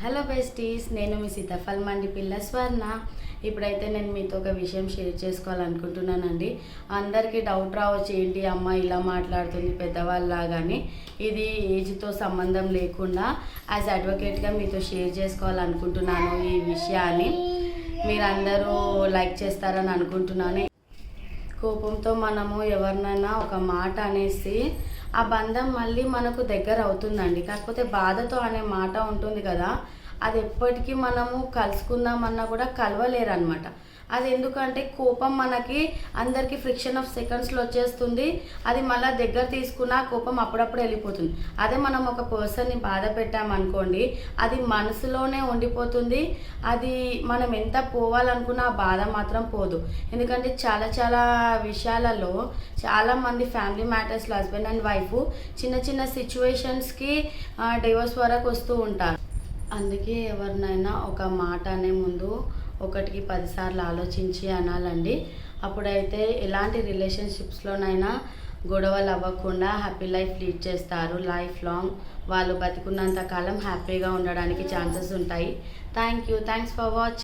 Hello besties, నేను మీ సీతాఫల్ మండి పిల్ల స్వర్ణ. ఇప్పుడైతే నేను మీతో ఒక విషయం షేర్ చేసుకోవాలనుకుంటున్నానండి. అందరికీ డౌట్ రావచ్చు, ఏంటి అమ్మ ఇలా మాట్లాడుతుంది పెద్దవాళ్ళలాగాని. ఇది ఏజ్తో సంబంధం లేకుండా యాజ్ అడ్వకేట్గా మీతో షేర్ చేసుకోవాలనుకుంటున్నాను ఈ విషయాన్ని. మీరందరూ లైక్ చేస్తారని అనుకుంటున్నాను. కోపంతో మనము ఎవరినైనా ఒక మాట అనేసి ఆ బంధం మళ్ళీ మనకు దగ్గర అవుతుందండి. కాకపోతే బాధతో అనే మాట ఉంటుంది కదా, అది ఎప్పటికీ మనము కలుసుకుందామన్నా కూడా కలవలేరు అనమాట. అది ఎందుకంటే కోపం మనకి అందరికీ ఫ్రిక్షన్ ఆఫ్ సెకండ్స్లో వచ్చేస్తుంది. అది మళ్ళీ దగ్గర తీసుకున్న కోపం అప్పుడప్పుడు వెళ్ళిపోతుంది. అదే మనం ఒక పర్సన్ని బాధ పెట్టామనుకోండి, అది మనసులోనే ఉండిపోతుంది. అది మనం ఎంత పోవాలనుకున్నా ఆ బాధ మాత్రం పోదు. ఎందుకంటే చాలా చాలా విషయాలలో చాలామంది ఫ్యామిలీ మ్యాటర్స్లో హస్బెండ్ అండ్ వైఫ్ చిన్న చిన్న సిచ్యువేషన్స్కి డివోర్స్ వరకు వస్తూ ఉంటారు. అందుకే ఎవరినైనా ఒక మాట అనే ముందు 1కి 10 సార్లు ఆలోచించి అనాలండి. అప్పుడైతే ఎలాంటి రిలేషన్షిప్స్లోనైనా గొడవలు అవ్వకుండా హ్యాపీ లైఫ్ లీడ్ చేస్తారు. లైఫ్ లాంగ్ వాళ్ళు బతికున్నంత కాలం హ్యాపీగా ఉండడానికి ఛాన్సెస్ ఉంటాయి. Thanks for watching.